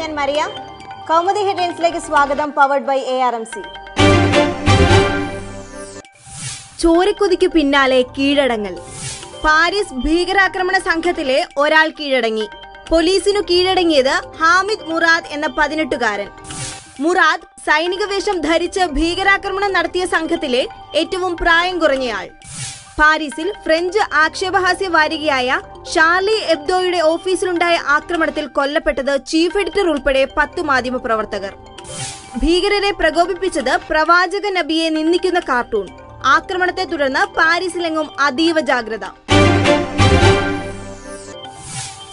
ഞാൻ മരിയ. കൗമുദി ഹെഡ്ലൈൻസിലേക്ക് സ്വാഗതം. Powered by ARMC. ചോരക്കൊതിക്കു പിന്നാലെ കീഴടങ്ങൽ. പാരീസ് ഭീകരാക്രമണ സംഘത്തിലെ ഒരാൾ കീഴടങ്ങി. പോലീസിനു കീഴടങ്ങിയത് ഹാമിദ് മുറാദ് എന്ന 18-കാരൻ. മുറാദ് സൈനിക വേഷം ധരിച്ച് ഭീകരാക്രമണം നടത്തിയ സംഘത്തിലെ ഏറ്റവും പ്രായം കുറഞ്ഞയാൾ. പാരീസിൽ ഫ്രഞ്ച് ആക്ഷേപഹാസ്യ വാരികയായ ഷാർലി എബ്ദോയുടെ ഓഫീസിലുണ്ടായ ആക്രമണത്തിൽ കൊല്ലപ്പെട്ടത് ചീഫ് എഡിറ്റർ ഉൾപ്പെടെ 10 മാധ്യമപ്രവർത്തകർ. ഭീകരരെ പ്രകോപിപ്പിച്ചത് പ്രവാചക നബിയെ നിന്ദിക്കുന്ന കാർട്ടൂൺ. ആക്രമണത്തെ തുടർന്ന് പാരീസിലെങ്ങും അതീവ ജാഗ്രത.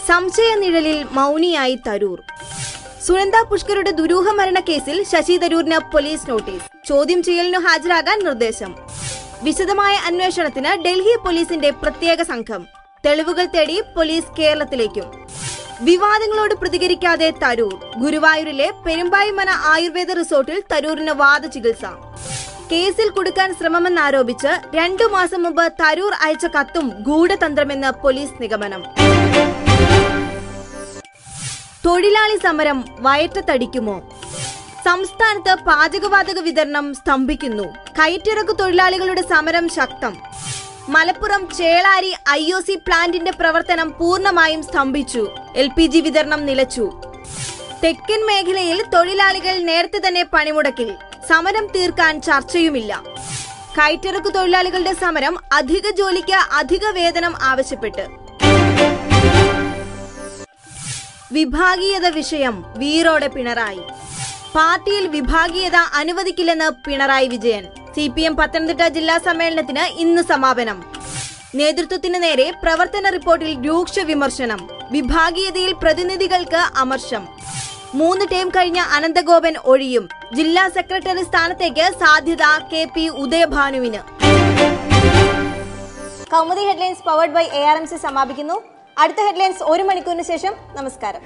സംശയ നിഴലിൽ മൗനിയായി തരൂർ. സുനന്ദ പുഷ്കറുടെ ദുരൂഹ മരണക്കേസിൽ ശശി തരൂരിന് പോലീസ് നോട്ടീസ്. ചോദ്യം ചെയ്യലിനു ഹാജരാകാൻ നിർദ്ദേശം. വിശദമായ അന്വേഷണത്തിന് ഡൽഹി പോലീസിന്റെ പ്രത്യേക സംഘം. തെളിവുകൾ തേടി പോലീസ് കേരളത്തിലേക്കും. വിവാദങ്ങളോട് പ്രതികരിക്കാതെ തരൂർ. ഗുരുവായൂരിലെ പെരുമ്പായിമന ആയുർവേദ റിസോർട്ടിൽ തരൂരിന് വാദചികിത്സ. കേസിൽ കുടുക്കാൻ ശ്രമമെന്നാരോപിച്ച് 2 മാസം മുമ്പ് തരൂർ അയച്ച കത്തും ഗൂഢതന്ത്രമെന്ന് പോലീസ് നിഗമനം. തൊഴിലാളി സമരം വയറ്റത്തടിക്കുമോ? സംസ്ഥാനത്ത് പാചകവാതക വിതരണം സ്തംഭിക്കുന്നു. കയറ്റിറക്കു തൊഴിലാളികളുടെ സമരം ശക്തം. മലപ്പുറം ചേളാരി IOC പ്ലാന്റിന്റെ പ്രവർത്തനം പൂർണ്ണമായും സ്തംഭിച്ചു. LPG വിതരണം നിലച്ചു. തെക്കൻ മേഖലയിൽ തൊഴിലാളികൾ നേരത്തെ തന്നെ പണിമുടക്കിൽ. സമരം തീർക്കാൻ ചർച്ചയുമില്ല. കയറ്റിറക്കു തൊഴിലാളികളുടെ സമരം അധിക ജോലിക്ക് അധിക വേതനം ആവശ്യപ്പെട്ട്. വിഭാഗീയത വിഷയം വീറോടെ പിണറായി. പാർട്ടിയിൽ വിഭാഗീയത അനുവദിക്കില്ലെന്ന് പിണറായി വിജയൻ. CPM പത്തനംതിട്ട ജില്ലാ സമ്മേളനത്തിന് ഇന്ന് സമാപനം. നേതൃത്വത്തിന് നേരെ പ്രവർത്തന റിപ്പോർട്ടിൽ രൂക്ഷ വിമർശനം. വിഭാഗീയതയിൽ പ്രതിനിധികൾക്ക് അമർഷം. 3 ടേം കഴിഞ്ഞ അനന്തഗോപൻ ഒഴിയും. ജില്ലാ സെക്രട്ടറി സ്ഥാനത്തേക്ക് സാധ്യത KP ഉദയഭാനുവിന്. Kaumudi headlines powered by ARMC സമാപിക്കുന്നു. അടുത്ത ഹെഡ്ലൈൻസ് 1 മണിക്കൂറിന് ശേഷം. നമസ്കാരം.